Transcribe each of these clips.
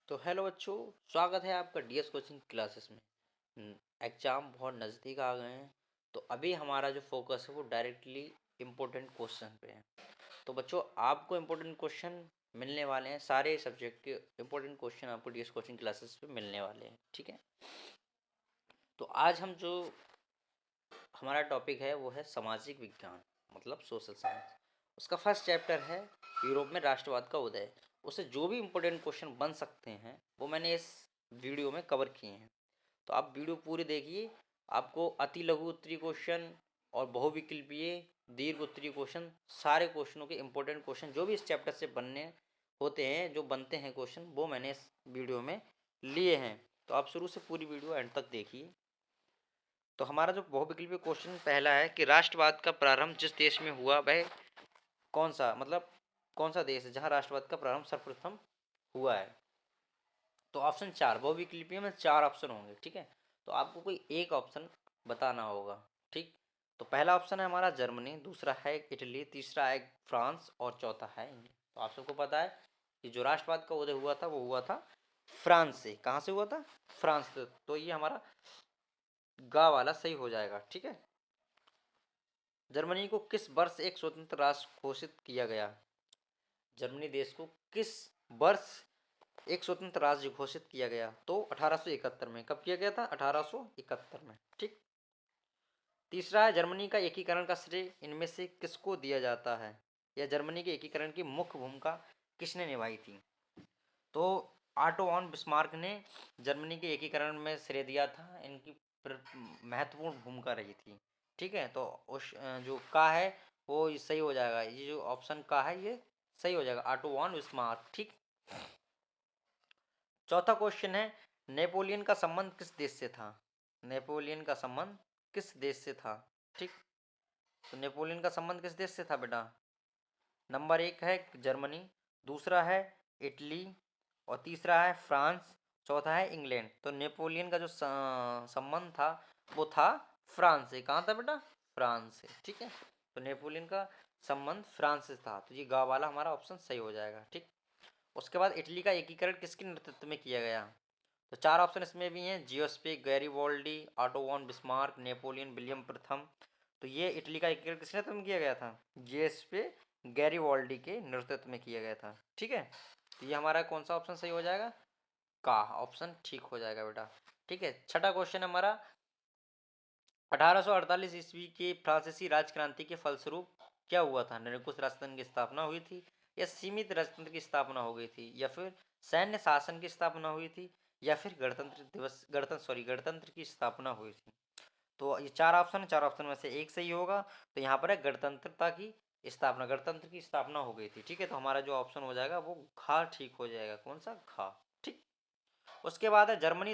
तो हेलो बच्चों, स्वागत है आपका डीएस कोचिंग क्लासेस में। एग्ज़ाम बहुत नज़दीक आ गए हैं। तो अभी हमारा जो फोकस है वो डायरेक्टली इम्पोर्टेंट क्वेश्चन पे है। तो बच्चों, आपको इम्पोर्टेंट क्वेश्चन मिलने वाले हैं। सारे सब्जेक्ट के इम्पोर्टेंट क्वेश्चन आपको डीएस कोचिंग क्लासेस पे मिलने वाले हैं, ठीक है। तो आज हम जो हमारा टॉपिक है वो है सामाजिक विज्ञान, मतलब सोशल साइंस। उसका फर्स्ट चैप्टर है यूरोप में राष्ट्रवाद का उदय। उससे जो भी इम्पोर्टेंट क्वेश्चन बन सकते हैं वो मैंने इस वीडियो में कवर किए हैं। तो आप वीडियो पूरी देखिए। आपको अति लघु उत्तरीय क्वेश्चन और बहुविकल्पीय दीर्घ उत्तरीय क्वेश्चन, सारे क्वेश्चनों के इम्पोर्टेंट क्वेश्चन जो भी इस चैप्टर से बनने होते हैं, जो बनते हैं क्वेश्चन, वो मैंने इस वीडियो में लिए हैं। तो आप शुरू से पूरी वीडियो एंड तक देखिए। तो हमारा जो बहुविकल्पीय क्वेश्चन पहला है कि राष्ट्रवाद का प्रारंभ जिस देश में हुआ वह कौन सा, मतलब कौन सा देश है जहां राष्ट्रवाद का प्रारंभ सर्वप्रथम हुआ है। तो ऑप्शन 4, बहुविकल्पीय में 4 ऑप्शन होंगे, ठीक है। तो आपको कोई एक ऑप्शन बताना होगा, ठीक। तो पहला ऑप्शन है हमारा जर्मनी, दूसरा है इटली, तीसरा है फ्रांस और चौथा है इंग्लैंड। तो आप सबको पता है कि जो राष्ट्रवाद का उदय हुआ था वो हुआ था फ्रांस से। कहाँ से हुआ था? फ्रांस से। तो ये हमारा गा वाला सही हो जाएगा, ठीक है। जर्मनी को किस वर्ष एक स्वतंत्र राष्ट्र घोषित किया गया? जर्मनी देश को किस वर्ष एक स्वतंत्र राज्य घोषित किया गया? तो 1871 में। कब किया गया था? 1871 में, ठीक। तीसरा है जर्मनी का एकीकरण का श्रेय इनमें से किसको दिया जाता है, या जर्मनी के एकीकरण की मुख्य भूमिका किसने निभाई थी? तो ऑटो वॉन बिस्मार्क ने जर्मनी के एकीकरण में श्रेय दिया था। इनकी महत्वपूर्ण भूमिका रही थी, ठीक है। तो उस जो का है वो सही हो जाएगा। ये जो ऑप्शन का है ये सही हो जाएगा, ऑटो वॉन बिस्मार्क, ठीक। चौथा क्वेश्चन है नेपोलियन का संबंध किस देश से था? नेपोलियन का संबंध किस देश से था, ठीक। तो नेपोलियन का संबंध किस देश से था बेटा? नंबर 1 है जर्मनी, दूसरा है इटली और तीसरा है फ्रांस, चौथा है इंग्लैंड। तो नेपोलियन का जो संबंध था वो था फ्रांस से। कहाँ था बेटा? फ्रांस से, ठीक है। तो नेपोलियन का संबंध फ्रांस से था। तो ये गा वाला हमारा ऑप्शन सही हो जाएगा, ठीक। उसके बाद इटली का एकीकरण किसके नेतृत्व में किया गया? तो 4 ऑप्शन इसमें भी हैं, Giuseppe Garibaldi, Otto von Bismarck, Napoleon William प्रथम। तो ये इटली का एकीकरण किस नेतृत्व में किया गया था? जियोस्पे गैरिबॉल्डी के नेतृत्व में किया गया था, ठीक है। तो ये हमारा कौन सा ऑप्शन सही हो जाएगा? का ऑप्शन ठीक हो जाएगा बेटा, ठीक है। छठा क्वेश्चन हमारा 1848 ईस्वी के फ्रांसीसी राजक्रांति के फलस्वरूप क्या हुआ था? निरंकुश राजतंत्र की स्थापना हुई थी, या सीमित राजतंत्र की स्थापना हो गई थी, या फिर सैन्य शासन की स्थापना हुई थी, या फिर गणतंत्र की स्थापना हुई थी? तो ये 4 ऑप्शन है, 4 ऑप्शन में से एक सही होगा। तो यहाँ पर है गणतंत्रता की स्थापना, गणतंत्र की स्थापना हो गई थी, ठीक है। तो हमारा जो ऑप्शन हो जाएगा वो घ ठीक हो जाएगा। कौन सा? घ, ठीक। उसके बाद है जर्मन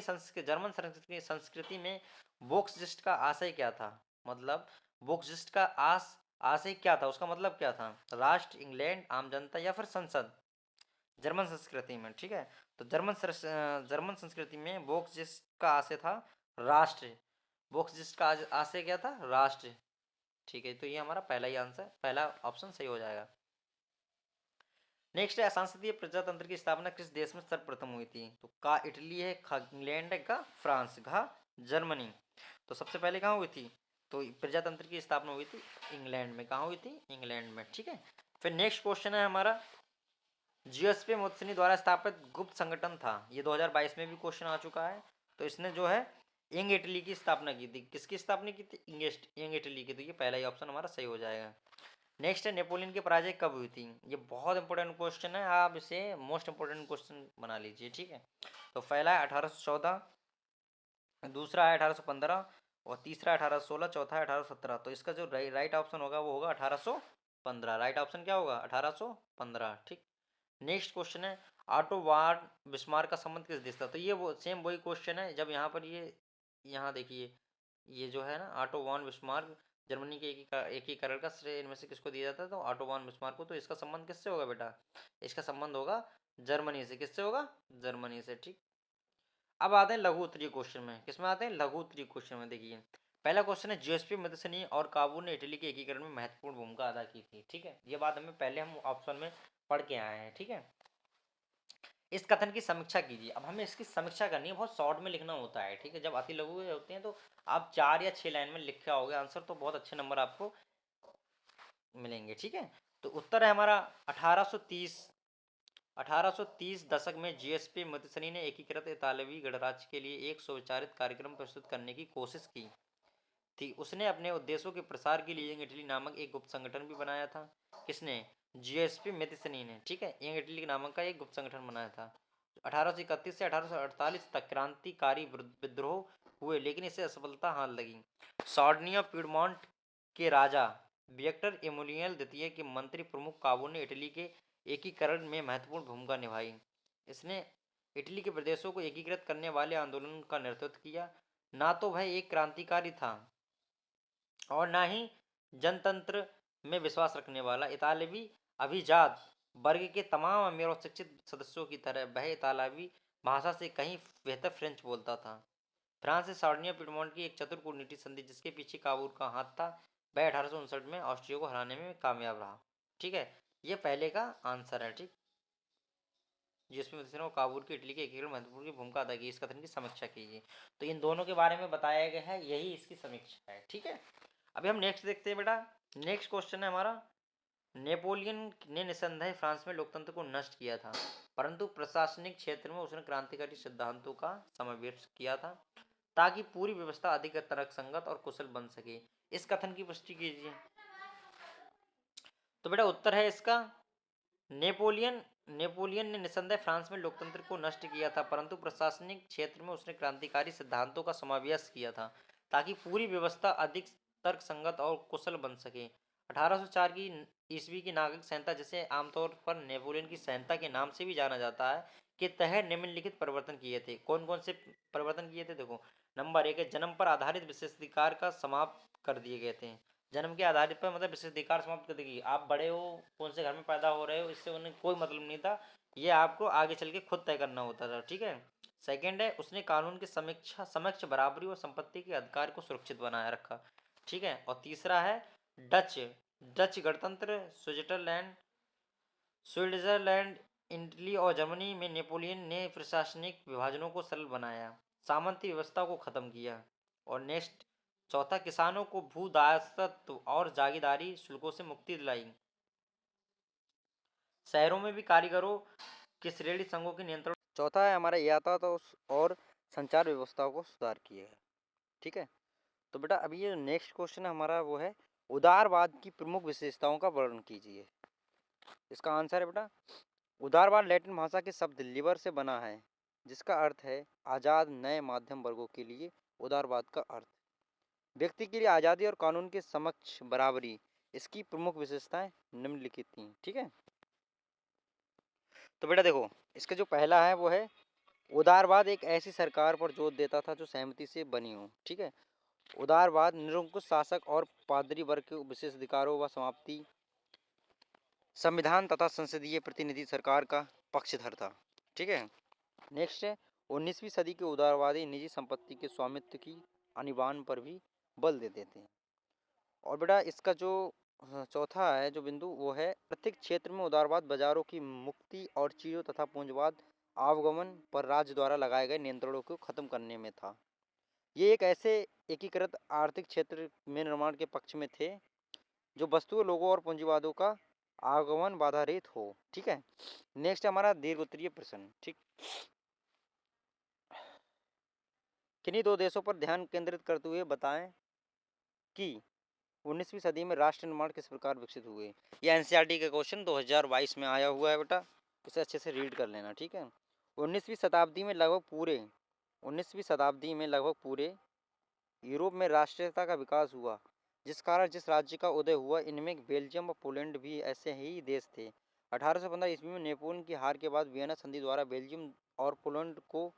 संस्कृति में वोक्सजिस्ट का आशय क्या था? मतलब वोक्सजिस्ट का आशय क्या था, उसका मतलब क्या था? राष्ट्र, इंग्लैंड, आम जनता, या फिर संसद? जर्मन संस्कृति में, ठीक है। तो जर्मन संस्कृति में वोक्सजिस्ट का आशय था राष्ट्र। वोक्सजिस्ट का आशय क्या था? राष्ट्र, ठीक है। तो ये हमारा पहला ही आंसर, पहला ऑप्शन सही हो जाएगा। नेक्स्ट है संसदीय प्रजातंत्र की स्थापना किस देश में सर्वप्रथम हुई थी? तो का इटली है, खा इंग्लैंड है, का फ्रांस, घा जर्मनी। तो सबसे पहले कहाँ हुई थी? तो प्रजातंत्र की स्थापना हुई थी इंग्लैंड में। कहाँ हुई थी? इंग्लैंड में, ठीक है। फिर नेक्स्ट क्वेश्चन है हमारा जियोस्पे मुत्सनी द्वारा स्थापित गुप्त संगठन था। ये 2022 में भी क्वेश्चन आ चुका है। तो इसने जो है यंग इटली की स्थापना की थी। किसकी स्थापना की थी? यंग इटली की। तो ये पहला ही ऑप्शन हमारा सही हो जाएगा। नेक्स्ट है नेपोलियन की पराजय कब हुई थी? ये बहुत इंपॉर्टेंट क्वेश्चन है, आप इसे मोस्ट इंपॉर्टेंट क्वेश्चन बना लीजिए, ठीक है। तो पहला है 1814, दूसरा है 1815 और तीसरा 1816, चौथा है 1817। तो इसका जो राइट ऑप्शन होगा वो होगा 1815। राइट ऑप्शन क्या होगा? 1815, ठीक। नेक्स्ट क्वेश्चन है ऑटो वॉन बिस्मार्क का संबंध किस देश था? तो ये वो सेम वही क्वेश्चन है। जब यहाँ पर ये यहाँ देखिए, ये जो है ना ऑटो वॉन बिस्मार्क, जर्मनी के एकीकरण का श्रेय इनमें से किसको दिया जाता है? तो ऑटो वॉन बिस्मार्क को। तो इसका संबंध किससे होगा बेटा? इसका संबंध होगा जर्मनी से। किससे होगा? जर्मनी से, ठीक। अब आते हैं लघु उत्तरीय क्वेश्चन में। किसमें आते हैं? लघु उत्तरीय क्वेश्चन में। देखिए पहला क्वेश्चन है जियोस्पी मुत्सनी और काबू ने इटली के एकीकरण में महत्वपूर्ण भूमिका अदा की थी, ठीक है। ये बात हमें पहले हम ऑप्शन में पढ़ के आए हैं, ठीक है। इस कथन की समीक्षा कीजिए। अब हमें इसकी समीक्षा करनी है, बहुत शॉर्ट में लिखना होता है, ठीक है। जब अति लघु होते हैं तो आप 4 या 6 लाइन में लिखे आओगे आंसर, तो बहुत अच्छे नंबर आपको मिलेंगे, ठीक है। तो उत्तर है हमारा 1830 दशक में जीएसपी मुत्सनी ने एकीकृत इतालवी गणराज्य के लिए एक सुविचारित कार्यक्रम प्रस्तुत करने की कोशिश की थी। उसने अपने उद्देश्यों के प्रसार के लिए यंग इटली नामक एक गुप्त संगठन भी बनाया था। किसने? जीएसपी मुत्सनी ने, ठीक है। यंग इटली नामक का एक गुप्त संगठन बनाया था। 1831 से 1848 तक क्रांतिकारी विद्रोह हुए, लेकिन इसे असफलता हाथ लगी। सार्डिनिया पीडमोंट के राजा विक्टर एमुलियल द्वितीय के मंत्री प्रमुख काबू ने इटली के एकीकरण में महत्वपूर्ण भूमिका निभाई। इसने इटली के प्रदेशों को एकीकृत करने वाले आंदोलन का नेतृत्व किया। ना तो वह एक क्रांतिकारी था और ना ही जनतंत्र में विश्वास रखने वाला। इतालवी अभिजात वर्ग के तमाम अमीर और शिक्षित सदस्यों की तरह वह इतालवी भाषा से कहीं बेहतर फ्रेंच बोलता था। फ्रांस से सार्डिनिया पिडमोंट की एक चतुर कूटनीति संधि जिसके पीछे काबूल का हाथ था, वह 1859 में ऑस्ट्रिया को हराने में कामयाब रहा, ठीक है। ये पहले का आंसर है, ठीक। जिसमें और काबुल की इटली के एकीकरण महत्वपूर्ण भूमिका अदा की। इस कथन की समीक्षा कीजिए। तो इन दोनों के बारे में बताया गया है, यही इसकी समीक्षा है, ठीक है। अभी हम नेक्स्ट देखते हैं बेटा। नेक्स्ट क्वेश्चन है हमारा, नेपोलियन ने निसंदेह फ्रांस में लोकतंत्र को नष्ट किया था, परंतु प्रशासनिक क्षेत्र में उसने क्रांतिकारी सिद्धांतों का समावेश किया था ताकि पूरी व्यवस्था अधिक तर्कसंगत और कुशल बन सके। इस कथन की पुष्टि कीजिए। तो बेटा उत्तर है इसका, नेपोलियन नेपोलियन ने निसंदेह फ्रांस में लोकतंत्र को नष्ट किया था, परंतु प्रशासनिक क्षेत्र में उसने क्रांतिकारी सिद्धांतों का समावेश किया था ताकि पूरी व्यवस्था अधिक तर्कसंगत और कुशल बन सके। 1804 की ईस्वी की नागरिक संहिता, जिसे आमतौर पर नेपोलियन की संहिता के नाम से भी जाना जाता है, के तहत निम्नलिखित परिवर्तन किए थे। कौन कौन से परिवर्तन किए थे? देखो, नंबर 1 है, जन्म पर आधारित विशेषाधिकार का समाप्त कर दिए गए थे। जन्म के आधारित पर मतलब विशेषाधिकार समाप्त कर देगी। आप बड़े हो, कौन से घर में पैदा हो रहे हो, इससे उन्हें कोई मतलब नहीं था। ये आपको आगे चल के खुद तय करना होता था, ठीक है। सेकंड है, उसने कानून की समीक्षा समक्ष बराबरी और संपत्ति के अधिकार को सुरक्षित बनाए रखा, ठीक है। और तीसरा है, डच डच गणतंत्र स्विट्जरलैंड, इटली और जर्मनी में नेपोलियन ने प्रशासनिक विभाजनों को सरल बनाया, सामंती व्यवस्था को खत्म किया। और नेक्स्ट, चौथा, किसानों को भू दासत्व और जागीरदारी शुल्कों से मुक्ति दिलाई। शहरों में भी कारीगरों के श्रेणी संघों के नियंत्रण। चौथा है हमारा, यातायात और संचार व्यवस्थाओं को सुधार किए है, ठीक है। तो बेटा अभी ये नेक्स्ट क्वेश्चन हमारा वो है, उदारवाद की प्रमुख विशेषताओं का वर्णन कीजिए। इसका आंसर है बेटा, उदारवाद लैटिन भाषा के शब्द लिबर से बना है, जिसका अर्थ है आज़ाद नए माध्यम वर्गों के लिए। उदारवाद का अर्थ व्यक्ति के लिए आज़ादी और कानून के समक्ष बराबरी। इसकी प्रमुख विशेषताएं निम्नलिखित थी, ठीक है। तो बेटा देखो, इसका जो पहला है वो है, उदारवाद एक ऐसी सरकार पर जोर देता था जो सहमति से बनी हो, ठीक है। उदारवाद निरंकुश शासक और पादरी वर्ग के विशेष अधिकारों व समाप्ति, संविधान तथा संसदीय प्रतिनिधि सरकार का पक्षधर था, ठीक है। नेक्स्ट है, 19वीं सदी के उदारवादी निजी संपत्ति के स्वामित्व की अनिवार्य पर भी बल देते थे। और बेटा इसका जो चौथा है जो बिंदु, वो है प्रत्येक क्षेत्र में उदारवाद बाजारों की मुक्ति और चीजों तथा पूंजवाद आवागमन पर राज्य द्वारा लगाए गए नियंत्रणों को खत्म करने में था। ये एक ऐसे एकीकृत आर्थिक क्षेत्र में निर्माण के पक्ष में थे जो वस्तुओं, लोगों और पूंजीवादों का आगमन बाधा रहित हो, ठीक है। नेक्स्ट हमारा दीर्घ उत्तरीय प्रश्न, ठीक। किन्हीं दो देशों पर ध्यान केंद्रित करते हुए बताएं कि 19वीं सदी में राष्ट्र निर्माण किस प्रकार विकसित हुए। ये एनसीईआरटी का क्वेश्चन 2022 में आया हुआ है बेटा, इसे अच्छे से रीड कर लेना, ठीक है। 19वीं शताब्दी में लगभग पूरे 19वीं शताब्दी में लगभग पूरे यूरोप में राष्ट्रीयता का विकास हुआ, जिस कारण जिस राज्य का उदय हुआ, इनमें बेल्जियम और पोलैंड भी ऐसे ही देश थे। 1815 ईस्वी में नेपोलियन की हार के बाद वियना संधि द्वारा बेल्जियम और पोलैंड को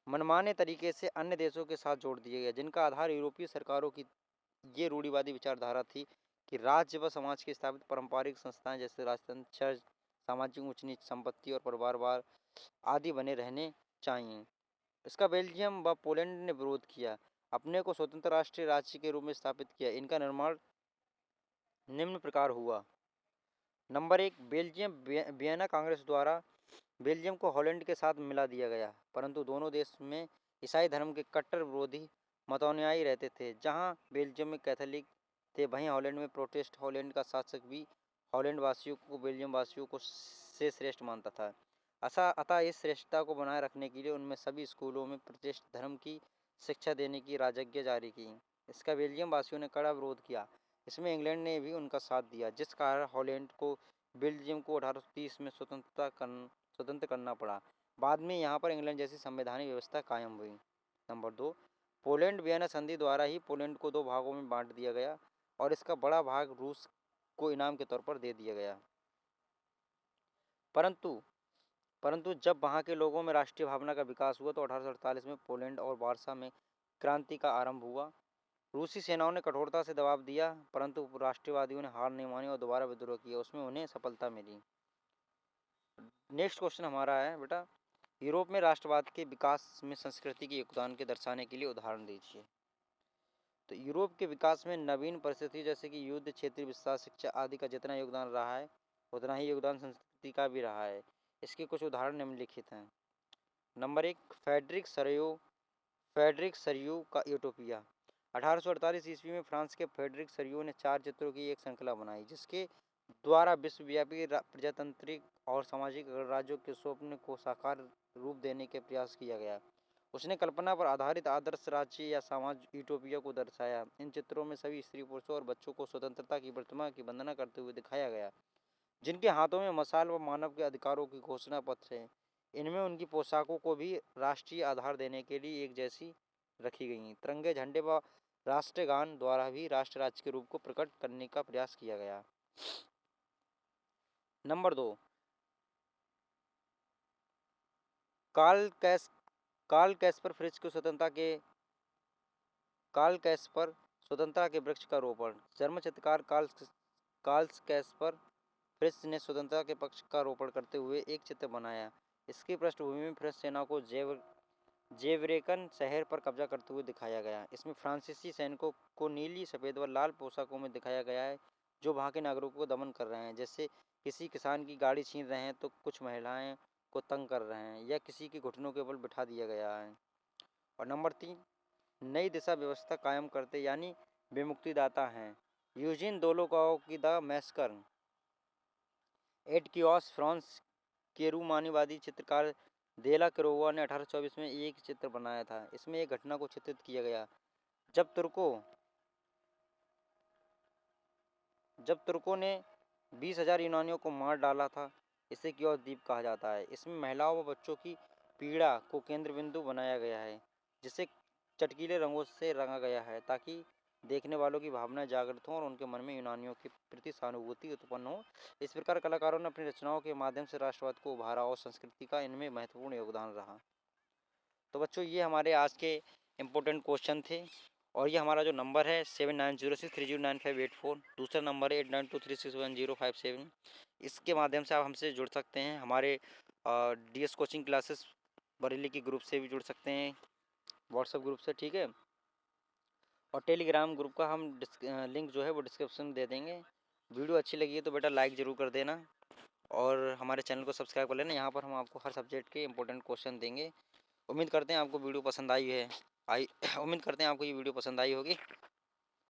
मनमाने तरीके से अन्य देशों के साथ जोड़ दिया गया, जिनका आधार यूरोपीय सरकारों की ये रूढ़िवादी विचारधारा थी कि राज्य व समाज के स्थापित पारंपरिक संस्थाएं जैसे राजतंत्र, चर्च, सामाजिक ऊंच नीच, संपत्ति और परिवारवाद आदि बने रहने चाहिए। इसका बेल्जियम व पोलैंड ने विरोध किया, अपने को स्वतंत्र राष्ट्रीय राज्य के रूप में स्थापित किया। इनका निर्माण निम्न प्रकार हुआ। नंबर 1, बेल्जियम वियना कांग्रेस द्वारा बेल्जियम को हॉलैंड के साथ मिला दिया गया, परंतु दोनों देश में ईसाई धर्म के कट्टर विरोधी मतानुयायी रहते थे। जहां बेल्जियम में कैथोलिक थे, वहीं हॉलैंड में प्रोटेस्ट। हॉलैंड का शासक भी हॉलैंड वासियों को बेल्जियम वासियों को से श्रेष्ठ मानता था। अतः इस श्रेष्ठता को बनाए रखने के लिए उनमें सभी स्कूलों में प्रोटेस्ट धर्म की शिक्षा देने की राजज्ञा जारी की। इसका बेल्जियम वासियों ने कड़ा विरोध किया। इसमें इंग्लैंड ने भी उनका साथ दिया, जिस कारण हॉलैंड को बेल्जियम को 1830 में स्वतंत्र करना पड़ा। बाद में यहाँ पर इंग्लैंड जैसी संवैधानिक व्यवस्था कायम हुई। नंबर 2, पोलैंड वियना संधि द्वारा ही पोलैंड को 2 भागों में बांट दिया गया और इसका बड़ा भाग रूस को इनाम के तौर पर दे दिया गया। परंतु परंतु जब वहाँ के लोगों में राष्ट्रीय भावना का विकास हुआ तो 1848 में पोलैंड और वार्सा में क्रांति का आरंभ हुआ। रूसी सेनाओं ने कठोरता से दबाव दिया, परंतु राष्ट्रवादियों ने हार नहीं मानी और दोबारा विद्रोह किया। उसमें उन्हें सफलता मिली। नेक्स्ट क्वेश्चन हमारा है बेटा, यूरोप में राष्ट्रवाद के विकास में संस्कृति के योगदान के दर्शाने के लिए उदाहरण दीजिए। तो यूरोप के विकास में नवीन परिस्थिति जैसे कि युद्ध, क्षेत्रीय विस्तार, शिक्षा आदि का जितना योगदान रहा है, उतना ही योगदान संस्कृति का भी रहा है। इसके कुछ उदाहरण निम्नलिखित हैं। नंबर 1, फ्रेडरिक सरियू का यूटोपिया। 1848 ईस्वी में फ्रांस के फ्रेडरिक सरियू ने 4 चित्रों की एक श्रृंखला बनाई, जिसके द्वारा विश्वव्यापी प्रजातांत्रिक और सामाजिक राज्यों के स्वप्न को साकार रूप देने के प्रयास किया गया। उसने कल्पना पर आधारित आदर्श राज्य या समाज यूटोपिया को दर्शाया। इन चित्रों में सभी स्त्री पुरुषों और बच्चों को स्वतंत्रता की प्रतिमा की वंदना करते हुए दिखाया गया, जिनके हाथों में मशाल व मानव के अधिकारों की घोषणा पत्र है। इनमें उनकी पोशाकों को भी राष्ट्रीय आधार देने के लिए एक जैसी रखी गई। तिरंगे झंडे व राष्ट्रगान द्वारा भी राष्ट्र राज्य के रूप को प्रकट करने का प्रयास किया गया। नंबर 2, कार्ल कैस्पर फ्रिज को स्वतंत्रता के वृक्ष का रोपण। जर्मन चित्रकार कार्ल कैस्पर फ्रिज ने स्वतंत्रता के पक्ष का रोपण करते हुए एक चित्र बनाया। इसकी पृष्ठभूमि में फ्रेंच सेना को जेवरेकन शहर पर कब्जा करते हुए दिखाया गया। इसमें फ्रांसीसी सैनिकों को नीली, सफ़ेद व लाल पोशाकों में दिखाया गया है, जो वहाँ के नागरिकों को दमन कर रहे हैं। जैसे किसी किसान की गाड़ी छीन रहे हैं तो कुछ महिलाएं को तंग कर रहे हैं, या किसी के घुटनों के बल बिठा दिया गया है। और नंबर 3, नई दिशा व्यवस्था कायम करते यानी विमुक्तिदाता हैं। यूजीन दोलोकाओ की the massacre at Chios, France के रूमानीवादी चित्रकार देला क्रोवा ने 1824 में एक चित्र बनाया था। इसमें एक घटना को चित्रित किया गया जब तुर्कों ने 20,000 यूनानियों को मार डाला था। इसे कियोस द्वीप कहा जाता है। इसमें महिलाओं व बच्चों की पीड़ा को केंद्र बिंदु बनाया गया है, जिसे चटकीले रंगों से रंगा गया है ताकि देखने वालों की भावनाएं जागृत हों और उनके मन में यूनानियों के प्रति सहानुभूति उत्पन्न हो। इस प्रकार कलाकारों ने अपनी रचनाओं के माध्यम से राष्ट्रवाद को उभारा और संस्कृति का इनमें महत्वपूर्ण योगदान रहा। तो बच्चों, ये हमारे आज के इम्पोर्टेंट क्वेश्चन थे और ये हमारा जो नंबर है 7906309584, दूसरा नंबर है 8923611057। इसके माध्यम से आप हमसे जुड़ सकते हैं। हमारे DS कोचिंग क्लासेस बरेली की ग्रुप से भी जुड़ सकते हैं, व्हाट्सएप ग्रुप से, ठीक है। और टेलीग्राम ग्रुप का हम लिंक जो है वो डिस्क्रिप्शन में दे देंगे। वीडियो अच्छी लगी है तो बेटा लाइक ज़रूर कर देना और हमारे चैनल को सब्सक्राइब कर लेना। यहाँ पर हम आपको हर सब्जेक्ट के इंपॉर्टेंट क्वेश्चन देंगे। उम्मीद करते हैं आपको वीडियो पसंद आई है। उम्मीद करते हैं आपको ये वीडियो पसंद आई होगी।